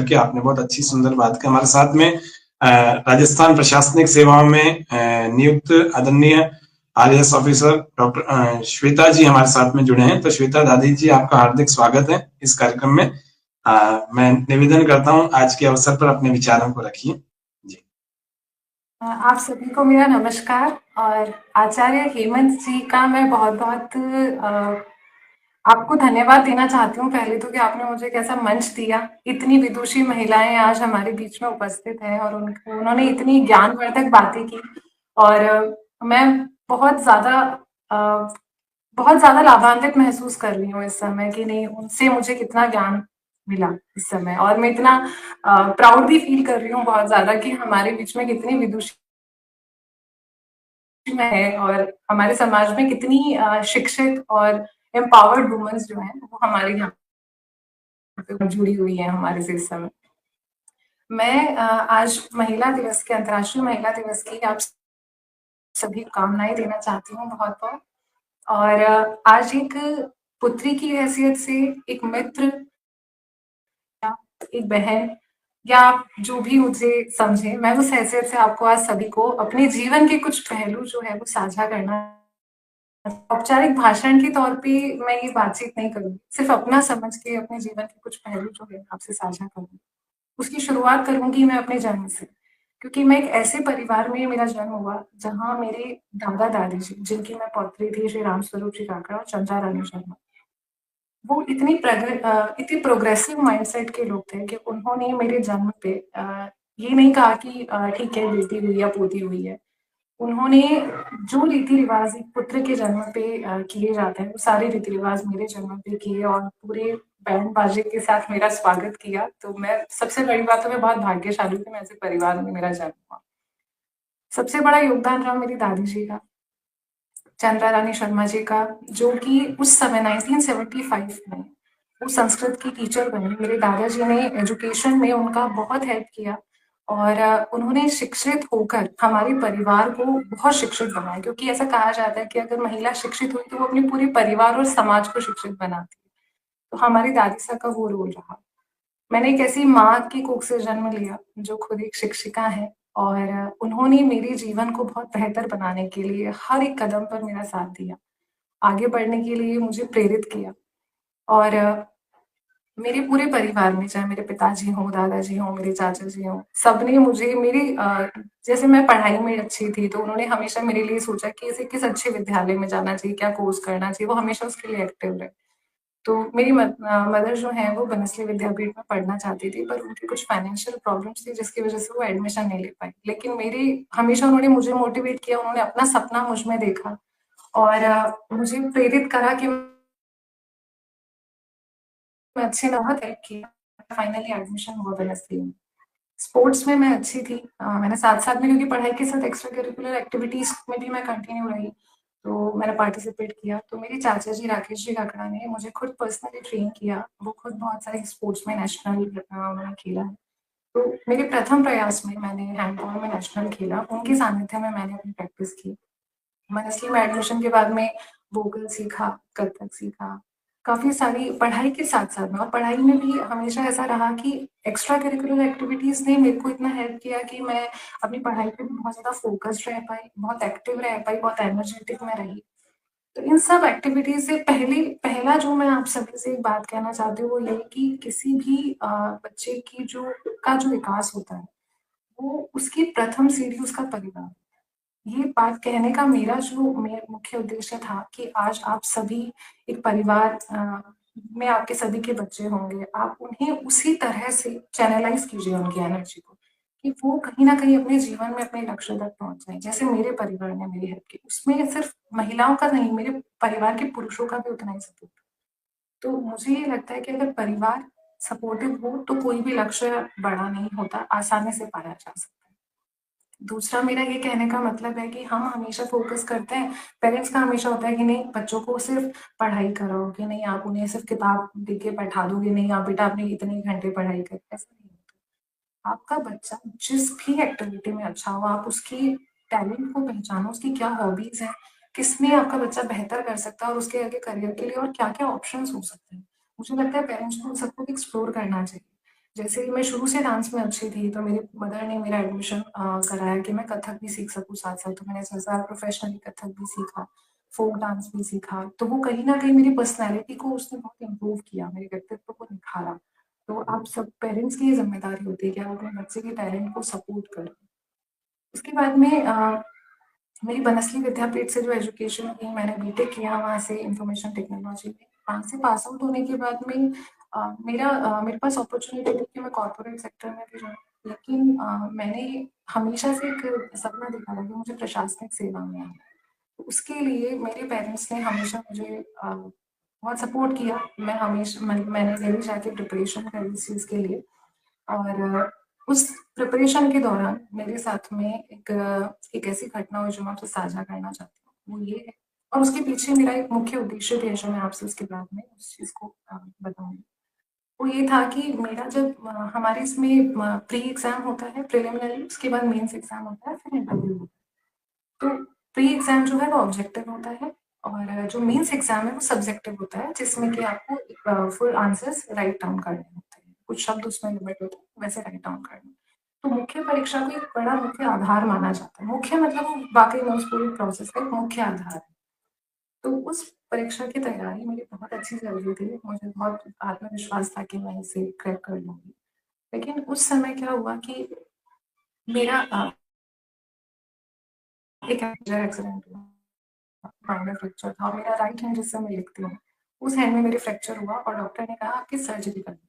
करके आपने बहुत अच्छी सुंदर बात की। हमारे साथ में राजस्थान प्रशासनिक सेवाओं में नियुक्त आदरणीय आईएएस ऑफिसर डॉक्टर श्वेता जी हमारे साथ में जुड़े हैं। तो श्वेता दादी जी, आपका हार्दिक स्वागत है इस कार्यक्रम में। मैं निवेदन करता हूं, आज के अवसर पर अपने विचारों को रखिए जी। आप सभी को मेरा नमस्कार। और आचार्य हेमंत जी का मैं बहुत बहुत आपको धन्यवाद देना चाहती हूँ पहले तो, कि आपने मुझे एक ऐसा मंच दिया। इतनी विदुषी महिलाएं आज हमारे बीच में उपस्थित हैं और उन्होंने इतनी ज्ञानवर्धक बातें की। और मैं बहुत ज्यादा अ, बहुत ज्यादा लाभान्वित महसूस कर रही हूँ इस समय, कि नहीं, उनसे मुझे कितना ज्ञान मिला इस समय। और मैं इतना प्राउड भी फील कर रही हूँ बहुत ज्यादा, कि हमारे बीच में कितनी विदुषी में है और हमारे समाज में कितनी शिक्षित और एम्पावर्ड वुमेन्स जो हैं वो हमारे यहाँ पे जुड़ी हुई है हमारे से इस समय। मैं आज महिला दिवस के, अंतर्राष्ट्रीय महिला दिवस की आप सभी को कामनाएं देना चाहती हूँ बहुत बहुत। और आज एक पुत्री की हैसियत से, एक मित्र, एक बहन, या आप जो भी मुझे समझे, मैं उस हैसियत से आपको आज सभी को अपने जीवन के कुछ पहलू जो है वो साझा करना। औपचारिक भाषण के तौर पे मैं ये बातचीत नहीं करूंगी, सिर्फ अपना समझ के अपने जीवन के कुछ पहलू जो है आपसे साझा करूंगी। उसकी शुरुआत करूंगी मैं अपने जन्म से, क्योंकि मैं एक ऐसे परिवार में मेरा जन्म हुआ जहाँ मेरे दादा दादी जी, जिनकी मैं पौत्री थी, श्री राम स्वरूप जी काकड़ा और चंद्रा रानी शर्मा, वो इतनी प्रोग्रेसिव माइंडसेट के लोग थे कि उन्होंने मेरे जन्म पे ये नहीं कहा कि ठीक है बेटी हुई या पोती हुई है। उन्होंने जो रीति रिवाज एक पुत्र के जन्म पे किए जाते हैं, वो सारे रीति रिवाज मेरे जन्म पे किए और पूरे बैंड बाजे के साथ मेरा स्वागत किया। तो मैं, सबसे बड़ी बात तो मैं बहुत भाग्यशाली हूँ कि मैं ऐसे परिवार में मेरा जन्म हुआ। सबसे बड़ा योगदान रहा मेरी दादी जी का, चंद्रा रानी शर्मा जी का, जो कि उस समय 1975 में वो संस्कृत की टीचर बनी। मेरे दादाजी ने एजुकेशन में उनका बहुत हेल्प किया और उन्होंने शिक्षित होकर हमारे परिवार को बहुत शिक्षित बनाया, क्योंकि ऐसा कहा जाता है कि अगर महिला शिक्षित हुई तो वो अपने पूरे परिवार और समाज को शिक्षित बनाती है। तो हमारी दादी सा का वो रोल रहा। मैंने एक ऐसी माँ की कोख से जन्म लिया जो खुद एक शिक्षिका है, और उन्होंने मेरे जीवन को बहुत बेहतर बनाने के लिए हर एक कदम पर मेरा साथ दिया, आगे बढ़ने के लिए मुझे प्रेरित किया। और मेरे पूरे परिवार में, चाहे मेरे पिताजी हों, दादाजी हों, मेरे चाचा जी हों, सबने मुझे जैसे मैं पढ़ाई में अच्छी थी तो उन्होंने हमेशा मेरे लिए सोचा कि इसे किस अच्छे विद्यालय में जाना चाहिए, क्या कोर्स करना चाहिए, वो हमेशा उसके लिए एक्टिव रहे। तो मेरी मदर जो है वो बनस्ली विद्यापीठ में पढ़ना चाहती थी, पर उनकी कुछ फाइनेंशियल प्रॉब्लम्स थी जिसकी वजह से वो एडमिशन नहीं ले पाई। लेकिन मेरी हमेशा उन्होंने मुझे मोटिवेट किया, उन्होंने अपना सपना मुझ में देखा और मुझे प्रेरित करा कि मैं अच्छे बहुत हेल्प किया। फाइनली एडमिशन हुआ बनस्ली में। स्पोर्ट्स में मैं अच्छी थी। मैंने साथ-साथ में, क्योंकि पढ़ाई के साथ एक्स्ट्रा करिकुलर एक्टिविटीज़ में भी मैं कंटिन्यू रही, तो मैंने पार्टिसिपेट किया। तो मेरे चाचा जी राकेश जी काकड़ा ने मुझे खुद पर्सनली ट्रेन किया। वो खुद बहुत सारे स्पोर्ट्स में नेशनल उन्होंने खेला है। तो मेरे प्रथम प्रयास में मैंने हैंडबॉल में नेशनल खेला। उनके सानिध्य में मैंने अपनी प्रैक्टिस की। मनस्ली में एडमिशन के बाद में वोकल सीखा, कथक सीखा, काफ़ी सारी पढ़ाई के साथ-साथ में। और पढ़ाई में भी हमेशा ऐसा रहा कि एक्स्ट्रा करिकुलर एक्टिविटीज़ ने मेरे को इतना हेल्प किया कि मैं अपनी पढ़ाई पे भी बहुत ज़्यादा फ़ोकस्ड रह पाई, बहुत एक्टिव रह पाई, बहुत एनर्जेटिक मैं रही। तो इन सब एक्टिविटीज़ से पहला जो मैं आप सभी से एक बात कहना चाहती हूँ वो ये, कि किसी भी बच्चे की जो विकास होता है, वो उसकी प्रथम सीढ़ी उसका परिवार। ये बात कहने का मेरा जो मुख्य उद्देश्य था कि आज आप सभी एक परिवार में आपके सभी के बच्चे होंगे, आप उन्हें उसी तरह से चैनलाइज़ कीजिए उनकी एनर्जी को, कि वो कहीं न कहीं अपने जीवन में अपने लक्ष्य तक पहुँच जाएँ। जैसे मेरे परिवार ने मेरी हेल्प की, उसमें सिर्फ़ महिलाओं का नहीं, मेरे परिवार के पुरुषों का भी उतना ही सपोर्ट। तो मुझे ये लगता है कि अगर परिवार सपोर्टिव हो, तो कोई भी लक्ष्य बड़ा नहीं होता, आसानी से पाया जा सकता है। दूसरा मेरा ये कहने का मतलब है कि हम हमेशा फ़ोकस करते हैं, पेरेंट्स का हमेशा होता है कि नहीं, बच्चों को सिर्फ़ पढ़ाई कराओ, कि नहीं आप उन्हें सिर्फ़ किताब दे के बैठा दोगे, नहीं आप बेटा आपने इतने घंटे पढ़ाई करी, ऐसा नहीं होता। आपका बच्चा जिस भी एक्टिविटी में अच्छा हो, आप उसकी टैलेंट को पहचानो, उसकी क्या हॉबीज़ हैं, किसमें आपका बच्चा बेहतर कर सकता है और उसके आगे करियर के लिए और क्या-क्या ऑप्शंस हो सकते हैं। मुझे लगता है पेरेंट्स को उन सबको भी एक्सप्लोर करना चाहिए। जैसे मैं शुरू से डांस में अच्छी थी, तो मेरी मदर ने मेरा एडमिशन कराया कि मैं कथक भी सीख सकूँ साथ-साथ, तो मैंने संसार प्रोफेशनली कथक भी सीखा, फ़ोक डांस भी सीखा। तो वो कहीं न कहीं मेरी पर्सनैलिटी को उसने बहुत इम्प्रूव किया, मेरे व्यक्तित्व को निखारा। तो आप सब पेरेंट्स की ये ज़िम्मेदारी होती है कि आप अपने बच्चे के टैलेंट को सपोर्ट करें। उसके बाद में मेरी बनस्ली विद्यापीठ से जो एजुकेशन की मैंने बीटेक किया वहाँ से इंफॉर्मेशन टेक्नोलॉजी में। वहाँ से पास आउट होने के बाद में मेरे पास अपॉर्च्युनिटी थी कि मैं कॉर्पोरेट सेक्टर में भी जाऊँ। लेकिन मैंने हमेशा से एक सपना देखा था कि मुझे प्रशासनिक सेवा में आना है। तो उसके लिए मेरे पेरेंट्स ने हमेशा मुझे बहुत सपोर्ट किया। मैंने दिल्ली जाके प्रिपरेशन करी इस चीज़ के लिए। और उस प्रिपरेशन के दौरान मेरे साथ में एक ऐसी घटना हुई जो मैं आपसे साझा करना चाहती हूँ, वो ये है और उसके पीछे मेरा एक मुख्य उद्देश्य भी है जो मैं आपसे उसके बाद में उस चीज़ को बताऊँगी। वो ये था कि मेरा जब हमारे इसमें प्री एग्ज़ाम होता है प्रिलिमिनरी उसके बाद मेंस एग्ज़ाम होता है फिर इंटरव्यू होता है। तो प्री एग्ज़ाम जो है वो ऑब्जेक्टिव होता है और जो मेंस एग्ज़ाम है वो सब्जेक्टिव होता है जिसमें कि आपको फुल आंसर्स राइट डाउन करने होते हैं। कुछ शब्द उसमें लिमिट होते हैं, वैसे राइट डाउन करने। तो मुख्य परीक्षा को एक बड़ा मुख्य आधार माना जाता है। मुख्य मतलब वो वाक़ई में उस पूरे प्रोसेस का एक मुख्य आधार है। तो उस परीक्षा की तैयारी मेरी बहुत अच्छी चल रही थी। मुझे बहुत आत्मविश्वास था कि मैं इसे क्रैक कर लूँगी। लेकिन उस समय क्या हुआ कि मेरा एक मेजर एक्सीडेंट हुआ। माइनर फ्रैक्चर था और मेरा राइट हैंड जिससे मैं लिखती हूँ, उस हैंड में मेरे फ्रैक्चर हुआ और डॉक्टर ने कहा आपकी सर्जरी करनी पड़ेगी।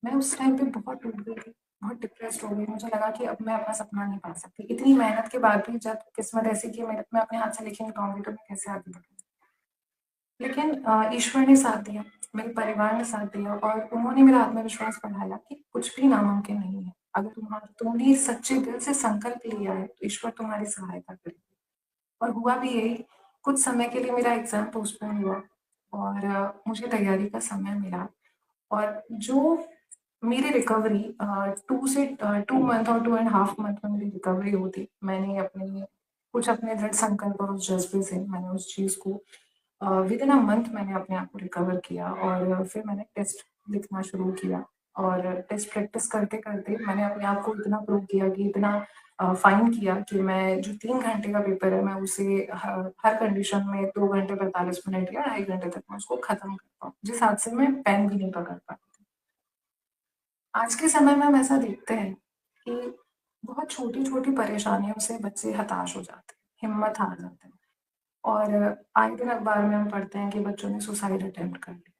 मैं उस टाइम पे बहुत टूट गई थी, बहुत डिप्रेस्ड हो गई। मुझे लगा कि अब मैं अपना सपना नहीं पा सकती। इतनी मेहनत के बाद भी जब किस्मत ऐसी कि मैं अपने हाथ से लिख ही नहीं पाऊँगी तो मैं कैसे आगे बढ़ूँगी। लेकिन ईश्वर ने साथ दिया, मेरे परिवार ने साथ दिया और उन्होंने मेरा आत्मविश्वास बढ़ाया कि कुछ भी नामुमकिन नहीं है। अगर तुमने सच्चे दिल से संकल्प लिया है, तो ईश्वर तुम्हारी सहायता करेगा। और हुआ भी यही, कुछ समय के लिए मेरा एग्ज़ाम पोस्टपोन हुआ और मुझे तैयारी का समय मिला और जो मेरी रिकवरी 2 मंथ और 2 एंड हाफ मंथ में मेरी रिकवरी होती। मैंने अपने दृढ़ संकल्प और उस जज़्बे से मैंने उस चीज़ को विदिन अ मंथ मैंने अपने आप को रिकवर किया और फिर मैंने टेस्ट लिखना शुरू किया और टेस्ट प्रैक्टिस करते-करते मैंने अपने आप को इतना प्रूव किया कि इतना फाइन किया कि मैं जो 3 घंटे का पेपर है मैं उसे हर कंडीशन में 2 घंटे 45 मिनट या ढाई घंटे तक मैं उसको खत्म कर पाऊँ, जिस हादसे में पेन भी नहीं पकड़ पाती थी। आज के समय में हम ऐसा देखते हैं कि बहुत छोटी-छोटी परेशानियों से बच्चे हताश हो जाते हैं, हिम्मत हार जाते हैं और आए दिन अखबार में हम पढ़ते हैं कि बच्चों ने सुसाइड अटेम्प्ट कर लिया,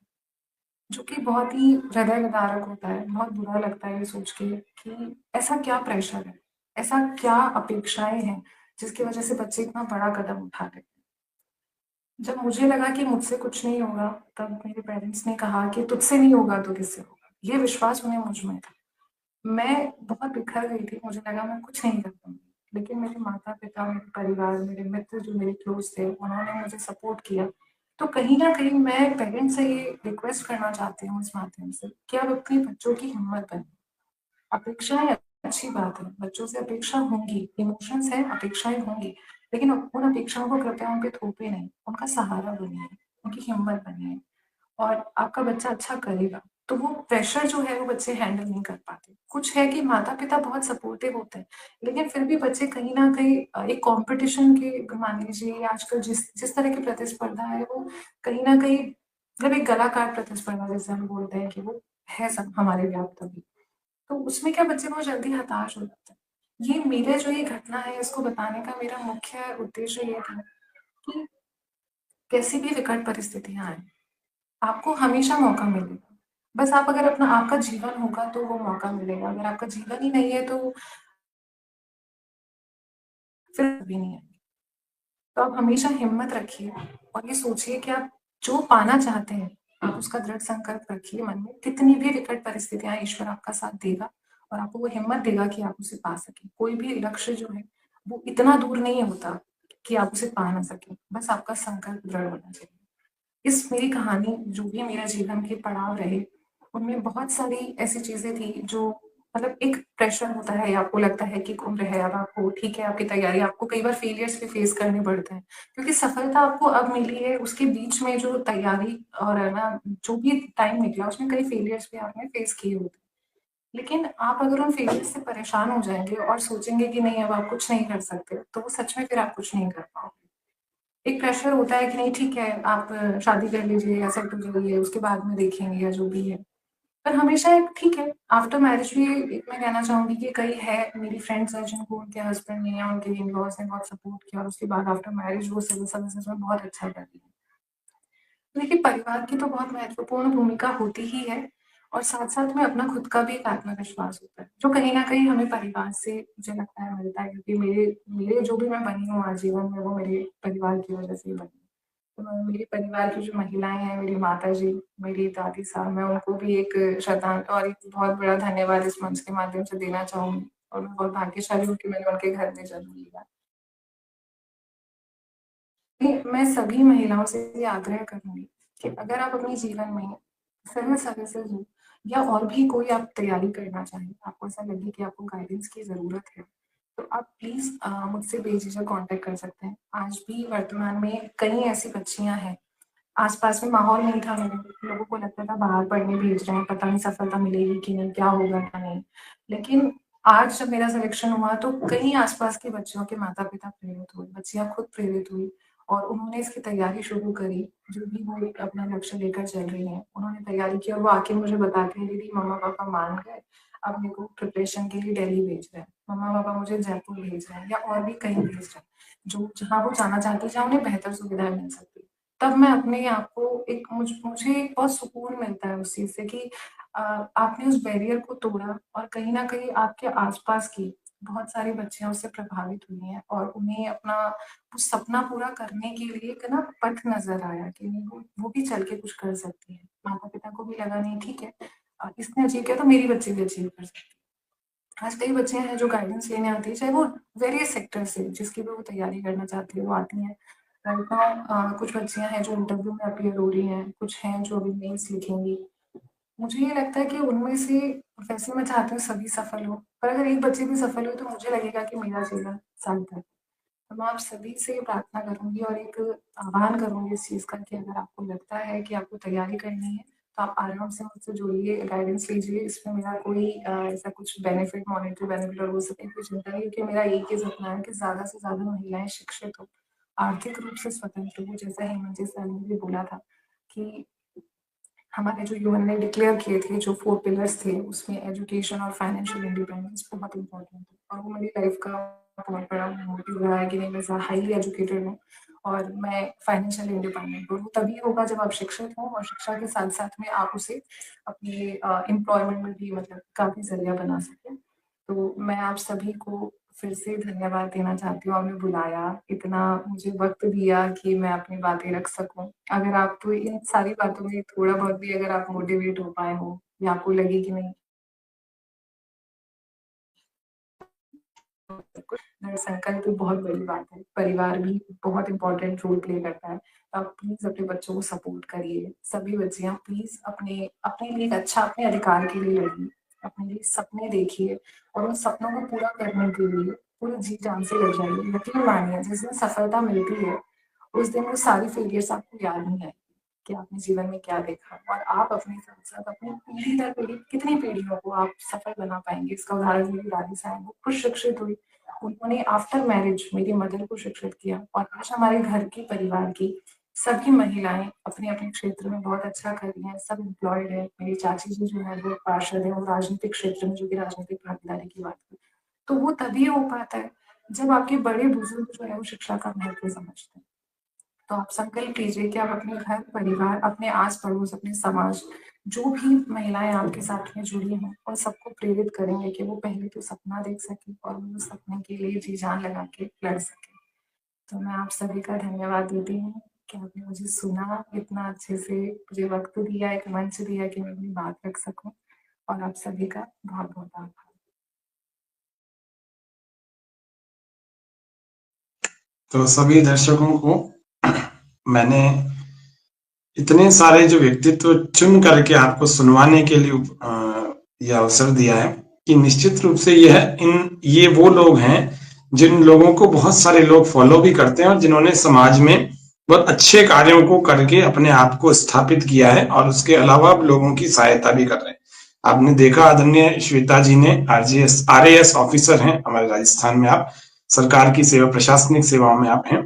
जो कि बहुत ही हृदय विदारक होता है। बहुत बुरा लगता है ये सोच के कि ऐसा क्या प्रेशर है, ऐसा क्या अपेक्षाएँ हैं, जिसकी वजह से बच्चे इतना बड़ा कदम उठा रहे हैं। जब मुझे लगा कि मुझसे कुछ नहीं होगा, तब मेरे पेरेंट्स ने कहा कि तुझसे नहीं होगा तो किससे होगा? ये विश्वास उन्हें मुझ में था। मैं बहुत बिखर गई थी, मुझे लगा मैं कुछ नहीं कर पाऊँगी। लेकिन मेरे माता-पिता, मेरे परिवार, मेरे मित्र जो मेरे क्लोज़ थे, उन्होंने मुझे सपोर्ट किया। तो कहीं न कहीं मैं पेरेंट्स से ये रिक्वेस्ट करना चाहती हूँ इस माध्यम से कि आप अपने बच्चों की हिम्मत बनें। अपेक्षाएँ अच्छी बात है, बच्चों से अपेक्षा होंगी, इमोशंस हैं, अपेक्षाएँ होंगी, लेकिन उन अपेक्षाओं को कृपया उन पे थोपे नहीं, उनका सहारा बनिए, उनकी हिम्मत बनिए और आपका बच्चा अच्छा करेगा। तो वो प्रेशर जो है वो बच्चे हैंडल नहीं कर पाते। कुछ है कि माता-पिता बहुत सपोर्टिव होते हैं, लेकिन फिर भी बच्चे कहीं न कहीं एक कॉम्पिटिशन के मान लीजिए या आजकल जिस जिस तरह की प्रतिस्पर्धा है वो कहीं न कहीं मतलब एक गलाकाट प्रतिस्पर्धा जैसे हम बोलते हैं कि वो है सब हमारे व्याप्त अभी। तो उसमें क्या बच्चे बहुत जल्दी हताश हो जाते हैं। ये घटना है इसको बताने का मेरा मुख्य उद्देश्य ये था कि कैसी भी विकट परिस्थितियाँ आएँ, आपको हमेशा मौका मिलेगा। बस आप अगर अपना आपका जीवन होगा तो वो मौका मिलेगा, अगर आपका जीवन ही नहीं है तो फिर कभी नहीं आएगा। तो आप हमेशा हिम्मत रखिए और ये सोचिए कि आप जो पाना चाहते हैं, आप उसका दृढ़ संकल्प रखिए मन में। कितनी भी विकट परिस्थितियाँ आएँ, ईश्वर आपका साथ देगा और आपको वो हिम्मत देगा कि आप उसे पा सकें। कोई भी लक्ष्य जो है, वो इतना दूर नहीं होता कि आप उसे पा ना सकें। बस आपका संकल्प दृढ़ होना चाहिए। इस मेरी कहानी जो भी मेरे जीवन के पड़ाव रहे, उनमें बहुत सारी ऐसी चीज़ें थी जो मतलब एक प्रेशर होता है, आपको लगता है कि उम्र है अब आपको ठीक है आपकी तैयारी आपको कई बार फेलियर्स भी फेस करने पड़ते हैं। क्योंकि सफलता आपको अब मिली है, उसके बीच में जो तैयारी और है ना, जो भी टाइम निकला उसमें कई फेलियर्स भी आपने फेस किए होते हैं। लेकिन आप अगर उन फेलियर से परेशान हो जाएँगे और सोचेंगे कि नहीं अब आप कुछ नहीं कर सकते, तो वो सच में फिर आप कुछ नहीं कर पाओगे। एक प्रेशर होता है कि नहीं ठीक है, आप शादी कर लीजिए या सेट हो जाइए, उसके बाद में देखेंगे या जो भी है। पर हमेशा एक ठीक है, आफ्टर मैरिज भी एक मैं कहना चाहूँगी कि कई है मेरी फ्रेंड्स हैं जिनको उनके हस्बैंड ने या उनके इन-लॉज़ ने बहुत सपोर्ट किया और उसके बाद आफ्टर मैरिज वो सिविल सर्विसेज़ में बहुत अच्छा कर रही हैं। देखिए, परिवार की तो बहुत महत्वपूर्ण भूमिका होती ही है और साथ-साथ में अपना खुद का भी एक आत्मविश्वास होता है, जो कहीं न कहीं हमें परिवार से मुझे लगता है मिलता है क्योंकि मेरे मेरे जो भी मैं बनी हूँ आज जीवन में वो मेरे परिवार की वज़ह से ही बनी हूँ। तो मेरे परिवार की जो महिलाएँ हैं, मेरी माताजी, मेरी दादी साहब, मैं उनको भी एक और एक बहुत बड़ा धन्यवाद इस मंच के माध्यम से देना चाहूँगी और मैं बहुत भाग्यशाली हूँ कि मैंने उनके घर में जन्म लिया। मैं सभी महिलाओं से ये आग्रह करूँगी कि अगर आप अपने जीवन में सिविल सर्विसेज़ हो या और भी कोई आप तैयारी करना चाहें, आपको ऐसा लगे कि आपको गाइडेंस की ज़रूरत है, तो आप प्लीज़ मुझसे बेझिझक कॉन्टैक्ट कर सकते हैं। आज भी वर्तमान में कई ऐसी बच्चियाँ हैं, आस-पास में माहौल नहीं था मेरे, लोगों को लगता था बाहर पढ़ने भेज रहे हैं, पता नहीं सफलता मिलेगी कि नहीं, क्या होगा क्या नहीं। लेकिन आज जब मेरा सिलेक्शन हुआ तो कई आस-पास के बच्चों के माता-पिता प्रेरित हुए, बच्चियाँ खुद प्रेरित हुई और उन्होंने इसकी तैयारी शुरू करी, जो भी वो एक अपना लक्ष्य लेकर चल रही हैं। उन्होंने तैयारी की और वो आके मुझे बताती हैं, "दीदी मम्मा-पापा मान गए, अब मेरे को प्रिपरेशन के लिए दिल्ली भेज रहे हैं, मम्मा-पापा मुझे जयपुर भेज रहे हैं या और भी कहीं भेज रहे हैं, जो जहाँ वो जाना चाहती हैं, जहाँ उन्हें बेहतर सुविधाएँ मिल सकती हैं।" तब मैं अपने आप को एक मुझे एक बहुत सुकून मिलता है उस चीज़ से कि आपने उस बैरियर को तोड़ा और कहीं न कहीं आपके आस-पास की बहुत सारी बच्चियाँ उससे प्रभावित हुई हैं और उन्हें अपना वो सपना पूरा करने के लिए एक ना पथ नज़र आया कि नहीं वो भी चल के कुछ कर सकती है। माता-पिता को भी लगा नहीं ठीक है इसने अचीव किया तो मेरी बच्ची भी अचीव कर सकती है। आज कई बच्चे हैं जो गाइडेंस लेने आती है, चाहे वो वेरियस सेक्टर से जिसकी भी वो तैयारी करना चाहती है, वो आती हैं। राइट नाउ कुछ बच्चियाँ हैं जो इंटरव्यू में अपीयर हो रही हैं, कुछ हैं जो अभी मेंस लिखेंगी। मुझे ये लगता है कि उनमें से वैसे मैं चाहती हूँ सभी सफल हों, पर अगर एक बच्ची भी सफल हुई तो मुझे लगेगा कि मेरा जीवन सार्थक है। तो मैं आप सभी से प्रार्थना करूँगी और एक आह्वान करूँगी इस चीज़ का कि अगर आपको लगता है कि आपको तैयारी करनी है, तो आप आराम से मुझसे जुड़िए, गाइडेंस लीजिए। इसमें मेरा कोई ऐसा कुछ बेनिफिट, मॉनेटरी बेनिफिट और वो सब की कोई चिंता नहीं क्योंकि मेरा एक ही सपना है कि ज़्यादा से ज़्यादा महिलाएँ शिक्षित हों, आर्थिक रूप से स्वतंत्र हों। जैसा हेमंत जी सर ने भी बोला था कि हमारे जो यूएन ने डिक्लेयर किए थे, जो 4 पिलर्स थे, उसमें एजुकेशन और फाइनेंशियल इंडिपेंडेंस बहुत इम्पोर्टेंट है और वो मेरी लाइफ का बहुत बड़ा मोटिव रहा है कि नहीं मैं हाईली एजुकेटेड हूँ और मैं फाइनेंशियल इंडिपेंडेंट हूँ। तभी होगा जब आप शिक्षित हों और शिक्षा के साथ-साथ में आप उसे अपने एम्प्लॉयमेंट में भी मतलब काफ़ी ज़रिया बना सकें। तो मैं आप सभी को फिर से धन्यवाद देना चाहती हूँ, आपने बुलाया, इतना मुझे वक़्त दिया कि मैं अपनी बातें रख सकूँ। अगर आप इन सारी बातों में थोड़ा बहुत भी अगर आप मोटिवेट हो पाए हो या आपको लगे कि नहीं दृढ़ संकल्प बहुत बड़ी बात है। परिवार भी बहुत इम्पोर्टेंट रोल प्ले करता है। तो आप प्लीज़ अपने बच्चों को सपोर्ट करिए। सभी बच्चियाँ प्लीज़ अपने अपने लिए एक अच्छा अपने अधिकार के लिए लड़िए। अपने लिए सपने देखिए और उन सपनों को पूरा करने के लिए पूरी जी-जान से लड़ जाइए। यकीन मानिए जिस दिन सफलता मिलती है, उस दिन वो सारी फेलियर्स आपको याद नहीं आएगी कि आपने जीवन में क्या देखा और आप अपने साथ-साथ अपनी पीढ़ी दर पीढ़ी कितनी पीढ़ियों को आप सफल बना पाएँगे। इसका उदाहरण मेरी दादी साहब वो खुद शिक्षित हुई। उन्होंने आफ्टर मैरिज मेरी मदर को शिक्षित किया और आज हमारे घर की परिवार की सभी महिलाएँ अपने-अपने क्षेत्र में बहुत अच्छा कर रही हैं, सब एम्प्लॉयड हैं। मेरी चाची जी जो है वो पार्षद हैं, वो राजनीतिक क्षेत्र में जो कि राजनीतिक भागीदारी की बात करें। तो वो तभी हो पाता है जब आपके बड़े-बुजुर्ग जो है वो शिक्षा का महत्व समझते हैं। तो आप संकल्प लीजिए कि आप अपने घर, परिवार, अपने आस-पड़ोस, अपने समाज, जो भी महिलाएँ आपके साथ में जुड़ी हैं, उन सबको प्रेरित करेंगे कि वो पहले तो सपना देख सकें और वो उस सपने के लिए जी-जान लगा के लड़ सकें। तो मैं आप सभी का धन्यवाद देती हूँ कि आपने मुझे सुना, इतना अच्छे से मुझे वक़्त दिया, एक मंच दिया कि मैं अपनी बात रख सकूँ और आप सभी का बहुत-बहुत आभार। तो सभी दर्शकों को मैंने इतने सारे जो व्यक्तित्व चुन करके आपको सुनवाने के लिए यह अवसर दिया है कि निश्चित रूप से ये वो लोग हैं जिन लोगों को बहुत सारे लोग फॉलो भी करते हैं और जिन्होंने समाज में बहुत अच्छे कार्यों को करके अपने आप को स्थापित किया है और उसके अलावा लोगों की सहायता भी कर रहे हैं। आपने देखा आदरणीय श्वेता जी ने RAS ऑफिसर हैं हमारे राजस्थान में, आप सरकार की सेवा, प्रशासनिक सेवाओं में आप हैं,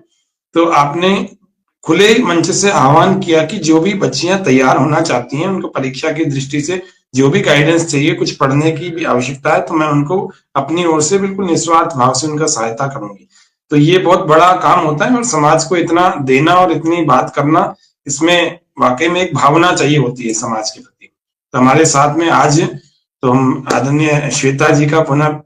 तो आपने खुले मंच से आह्वान किया कि जो भी बच्चियां तैयार होना चाहती हैं, उनको परीक्षा की दृष्टि से जो भी गाइडेंस चाहिए, कुछ पढ़ने की भी आवश्यकता है, तो मैं उनको अपनी ओर से बिल्कुल निस्वार्थ भाव से उनका सहायता करूंगी। तो ये बहुत बड़ा काम होता है और समाज को इतना देना और इतनी बात करना, इसमें वाकई में एक भावना चाहिए होती है समाज के प्रति। तो हमारे साथ में आज तो हम आदरणीय श्वेता जी का पुनः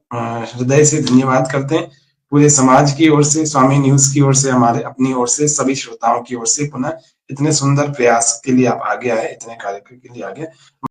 हृदय से धन्यवाद करते हैं, पूरे समाज की ओर से, स्वामी न्यूज की ओर से, हमारे अपनी ओर से, सभी श्रोताओं की ओर से पुनः इतने सुंदर प्रयास के लिए आप आगे आए, इतने कार्यक्रम के लिए आगे